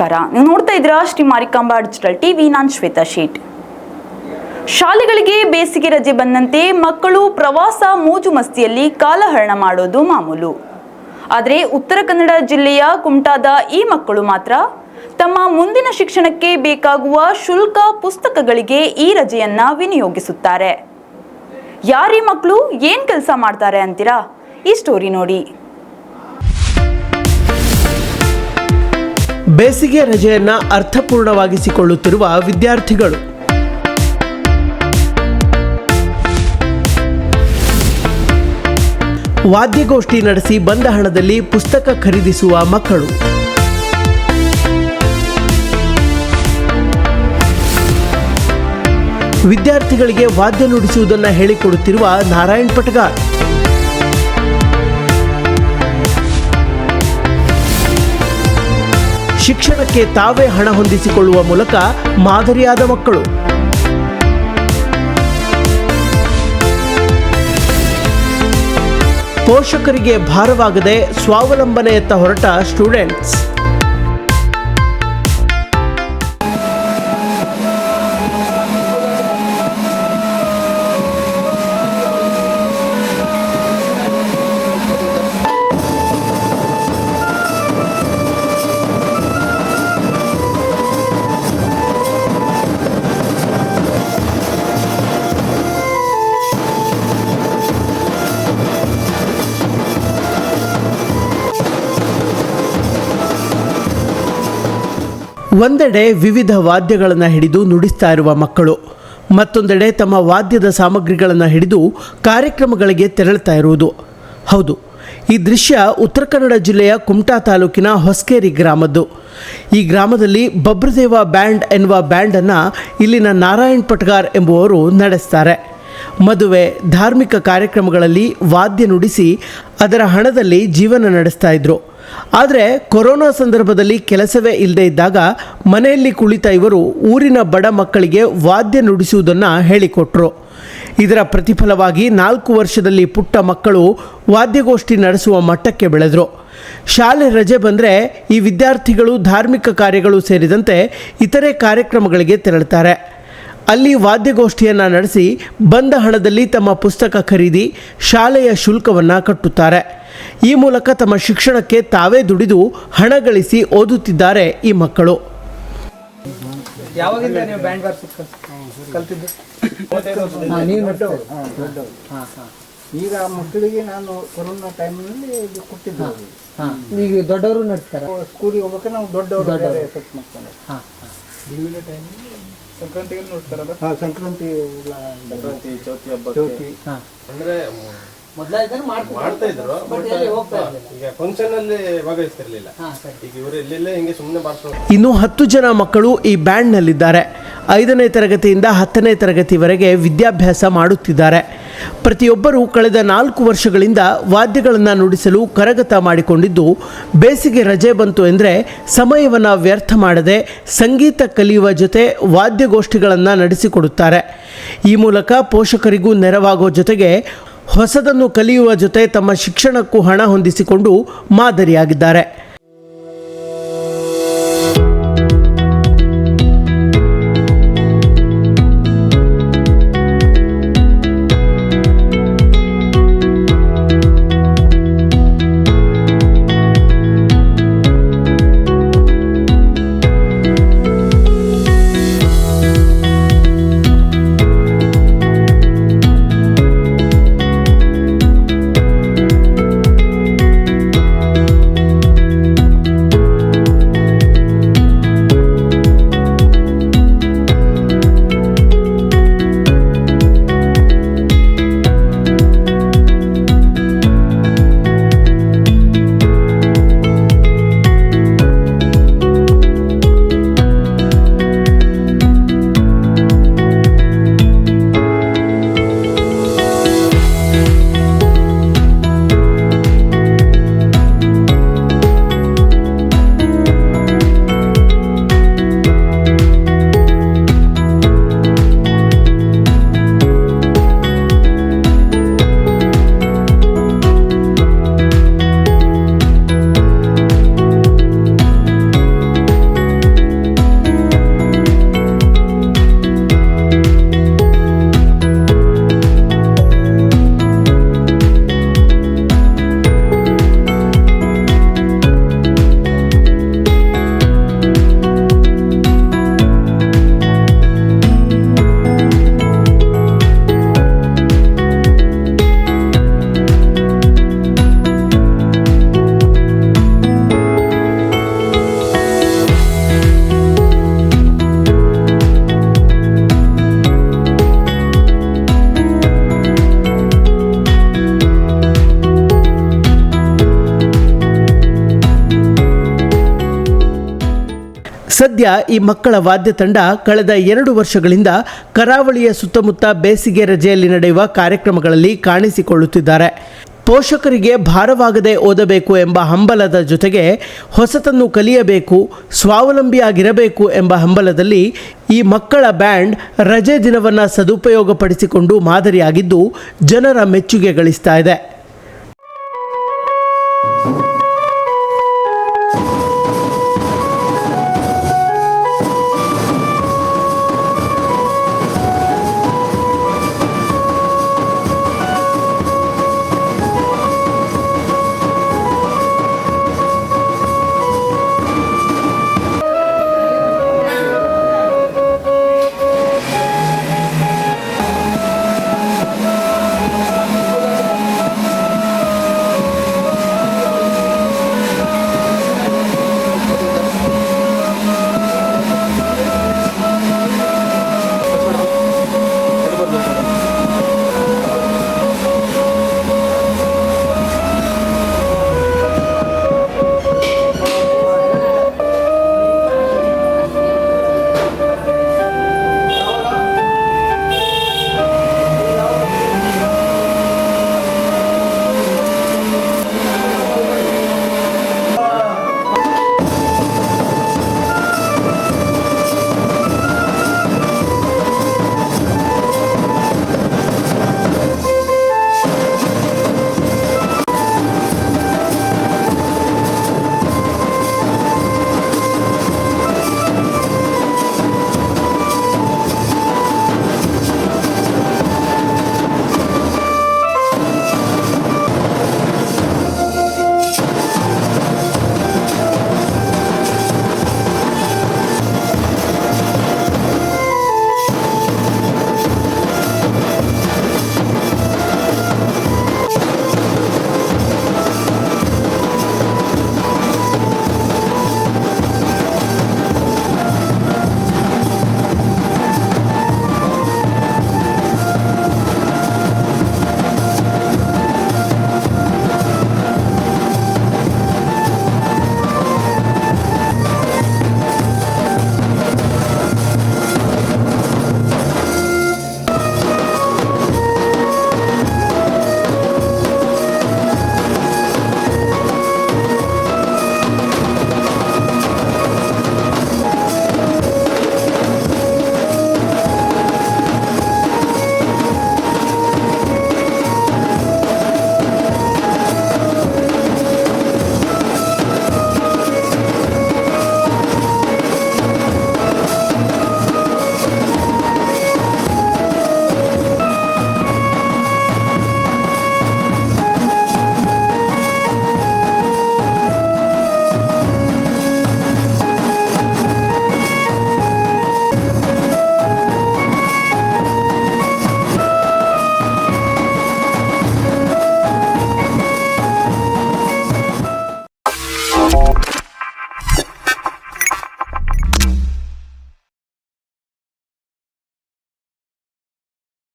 ನಮಸ್ಕಾರ. ನೀವು ನೋಡ್ತಾ ಇದ್ದೀರಾ ಶ್ರೀ ಮಾರಿಕಾಂಬಾ ಡಿಜಿಟಲ್ ಟಿವಿ. ನಾನು ಶ್ವೇತಾ ಶೇಟ್. ಶಾಲೆಗಳಿಗೆ ಬೇಸಿಗೆ ರಜೆ ಬಂದಂತೆ ಮಕ್ಕಳು ಪ್ರವಾಸ ಮೋಜು ಮಸ್ತಿಯಲ್ಲಿ ಕಾಲಹರಣ ಮಾಡೋದು ಮಾಮೂಲು. ಆದರೆ ಉತ್ತರ ಕನ್ನಡ ಜಿಲ್ಲೆಯ ಕುಮಟಾದ ಈ ಮಕ್ಕಳು ಮಾತ್ರ ತಮ್ಮ ಮುಂದಿನ ಶಿಕ್ಷಣಕ್ಕೆ ಬೇಕಾಗುವ ಶುಲ್ಕ ಪುಸ್ತಕಗಳಿಗೆ ಈ ರಜೆಯನ್ನ ವಿನಿಯೋಗಿಸುತ್ತಾರೆ. ಯಾರೀ ಮಕ್ಕಳು, ಏನು ಕೆಲಸ ಮಾಡ್ತಾರೆ ಅಂತೀರಾ? ಈ ಸ್ಟೋರಿ ನೋಡಿ. ಬೇಸಿಗೆ ರಜೆಯನ್ನು ಅರ್ಥಪೂರ್ಣವಾಗಿಸಿಕೊಳ್ಳುತ್ತಿರುವ ವಿದ್ಯಾರ್ಥಿಗಳು. ವಾದ್ಯಗೋಷ್ಠಿ ನಡೆಸಿ ಬಂದ ಹಣದಲ್ಲಿ ಪುಸ್ತಕ ಖರೀದಿಸುವ ಮಕ್ಕಳು. ವಿದ್ಯಾರ್ಥಿಗಳಿಗೆ ವಾದ್ಯ ನುಡಿಸುವುದನ್ನು ಹೇಳಿಕೊಡುತ್ತಿರುವ ನಾರಾಯಣ್ ಪಟಗಾರ್. ಶಿಕ್ಷಣಕ್ಕೆ ತಾವೇ ಹಣ ಹೊಂದಿಸಿಕೊಳ್ಳುವ ಮೂಲಕ ಮಾದರಿಯಾದ ಮಕ್ಕಳು. ಪೋಷಕರಿಗೆ ಭಾರವಾಗದೆ ಸ್ವಾವಲಂಬನೆಯತ್ತ ಹೊರಟ ಸ್ಟೂಡೆಂಟ್ಸ್. ಒಂದೆಡೆ ವಿವಿಧ ವಾದ್ಯಗಳನ್ನು ಹಿಡಿದು ನುಡಿಸ್ತಾ ಇರುವ ಮಕ್ಕಳು, ಮತ್ತೊಂದೆಡೆ ತಮ್ಮ ವಾದ್ಯದ ಸಾಮಗ್ರಿಗಳನ್ನು ಹಿಡಿದು ಕಾರ್ಯಕ್ರಮಗಳಿಗೆ ತೆರಳುತ್ತಾ ಇರುವುದು. ಹೌದು, ಈ ದೃಶ್ಯ ಉತ್ತರ ಕನ್ನಡ ಜಿಲ್ಲೆಯ ಕುಮಟಾ ತಾಲೂಕಿನ ಹೊಸಕೇರಿ ಗ್ರಾಮದ್ದು. ಈ ಗ್ರಾಮದಲ್ಲಿ ಬಬ್ರದೇವ ಬ್ಯಾಂಡ್ ಎನ್ನುವ ಬ್ಯಾಂಡನ್ನು ಇಲ್ಲಿನ ನಾರಾಯಣ್ ಪಟಗಾರ್ ಎಂಬುವರು ನಡೆಸ್ತಾರೆ. ಮದುವೆ, ಧಾರ್ಮಿಕ ಕಾರ್ಯಕ್ರಮಗಳಲ್ಲಿ ವಾದ್ಯ ನುಡಿಸಿ ಅದರ ಹಣದಲ್ಲಿ ಜೀವನ ನಡೆಸ್ತಾ ಇದ್ರು. ಆದರೆ ಕೊರೋನಾ ಸಂದರ್ಭದಲ್ಲಿ ಕೆಲಸವೇ ಇಲ್ಲದೆ ಇದ್ದಾಗ ಮನೆಯಲ್ಲಿ ಕುಳಿತ ಇವರು ಊರಿನ ಬಡ ಮಕ್ಕಳಿಗೆ ವಾದ್ಯ ನುಡಿಸುವುದನ್ನು ಹೇಳಿಕೊಟ್ರು. ಇದರ ಪ್ರತಿಫಲವಾಗಿ 4 ವರ್ಷದಲ್ಲಿ ಪುಟ್ಟ ಮಕ್ಕಳು ವಾದ್ಯಗೋಷ್ಠಿ ನಡೆಸುವ ಮಟ್ಟಕ್ಕೆ ಬೆಳೆದರು. ಶಾಲೆ ರಜೆ ಬಂದರೆ ಈ ವಿದ್ಯಾರ್ಥಿಗಳು ಧಾರ್ಮಿಕ ಕಾರ್ಯಗಳು ಸೇರಿದಂತೆ ಇತರೆ ಕಾರ್ಯಕ್ರಮಗಳಿಗೆ ತೆರಳುತ್ತಾರೆ. ಅಲ್ಲಿ ವಾದ್ಯಗೋಷ್ಠಿಯನ್ನು ನಡೆಸಿ ಬಂದ ಹಣದಲ್ಲಿ ತಮ್ಮ ಪುಸ್ತಕ ಖರೀದಿ, ಶಾಲೆಯ ಶುಲ್ಕವನ್ನು ಕಟ್ಟುತ್ತಾರೆ. ಈ ಮೂಲಕ ತಮ್ಮ ಶಿಕ್ಷಣಕ್ಕೆ ತಾವೇ ದುಡಿದು ಹಣ ಗಳಿಸಿ ಓದುತ್ತಿದ್ದಾರೆ ಈ ಮಕ್ಕಳು. ಯಾವಾಗಿಂದ ನೀವು ಬ್ಯಾಂಡ್ ವಾರ್ಷಿಕ ಕಲ್ತಿದ್ದು? ಈಗ ಮಕ್ಕಳಿಗೆ ನಾನು ಕೊರೋನಾ ಟೈಮ್ನಲ್ಲಿ ಇದು ಕೊಟ್ಟಿದ್ದೆ. ಈಗ ದೊಡ್ಡವರು ನಡೆಸ್ತಾರೆ. ಸ್ಕೂಲಿಗೆ ಹೋಗ್ಬೇಕಾದ್ರೆ ನಾವು ದೊಡ್ಡವರು ಎಫೆಕ್ಟ್ ಮಾಡ್ಕೊಂಡು ಬಿಡುವಿನ ಟೈಮಲ್ಲಿ ಸಂಕ್ರಾಂತಿಗೆ ನೋಡ್ತಾರಲ್ಲ. ಸಂಕ್ರಾಂತಿ ಚೌತಿ ಹಬ್ಬಕ್ಕೆ ಅಂದ್ರೆ ಮಾಡ್ತಾ ಇದ್ರು. ಈಗ ಫಂಕ್ಷನ್ ಅಲ್ಲಿ ಭಾಗವಹಿಸ್ತಿರ್ಲಿಲ್ಲ. ಈಗ ಇವರು ಎಲ್ಲೆಲ್ಲೇ ಹಿಂಗೆ ಸುಮ್ಮನೆ ಬಾರಿಸೋದು. ಇನ್ನು 10 ಜನ ಮಕ್ಕಳು ಈ ಬ್ಯಾಂಡ್ನಲ್ಲಿದ್ದಾರೆ. 5ನೇ ತರಗತಿಯಿಂದ 10ನೇ ತರಗತಿವರೆಗೆ ವಿದ್ಯಾಭ್ಯಾಸ ಮಾಡುತ್ತಿದ್ದಾರೆ. ಪ್ರತಿಯೊಬ್ಬರೂ ಕಳೆದ 4 ವರ್ಷಗಳಿಂದ ವಾದ್ಯಗಳನ್ನು ನುಡಿಸಲು ಕರಗತ ಮಾಡಿಕೊಂಡಿದ್ದು, ಬೇಸಿಗೆ ರಜೆ ಬಂತು ಎಂದರೆ ಸಮಯವನ್ನು ವ್ಯರ್ಥ ಮಾಡದೆ ಸಂಗೀತ ಕಲಿಯುವ ಜೊತೆ ವಾದ್ಯಗೋಷ್ಠಿಗಳನ್ನು ನಡೆಸಿಕೊಡುತ್ತಾರೆ. ಈ ಮೂಲಕ ಪೋಷಕರಿಗೂ ನೆರವಾಗೋ ಜೊತೆಗೆ ಹೊಸದನ್ನು ಕಲಿಯುವ ಜೊತೆ ತಮ್ಮ ಶಿಕ್ಷಣಕ್ಕೂ ಹಣ ಹೊಂದಿಸಿಕೊಂಡು ಮಾದರಿಯಾಗಿದ್ದಾರೆ. ಸದ್ಯ ಈ ಮಕ್ಕಳ ವಾದ್ಯ ತಂಡ ಕಳೆದ 2 ವರ್ಷಗಳಿಂದ ಕರಾವಳಿಯ ಸುತ್ತಮುತ್ತ ಬೇಸಿಗೆ ರಜೆಯಲ್ಲಿ ನಡೆಯುವ ಕಾರ್ಯಕ್ರಮಗಳಲ್ಲಿ ಕಾಣಿಸಿಕೊಳ್ಳುತ್ತಿದ್ದಾರೆ. ಪೋಷಕರಿಗೆ ಭಾರವಾಗದೆ ಓದಬೇಕು ಎಂಬ ಹಂಬಲದ ಜೊತೆಗೆ ಹೊಸತನ್ನು ಕಲಿಯಬೇಕು, ಸ್ವಾವಲಂಬಿಯಾಗಿರಬೇಕು ಎಂಬ ಹಂಬಲದಲ್ಲಿ ಈ ಮಕ್ಕಳ ಬ್ಯಾಂಡ್ ರಜೆ ದಿನವನ್ನು ಸದುಪಯೋಗಪಡಿಸಿಕೊಂಡು ಮಾದರಿಯಾಗಿದ್ದು ಜನರ ಮೆಚ್ಚುಗೆ ಗಳಿಸ್ತಾ ಇದೆ.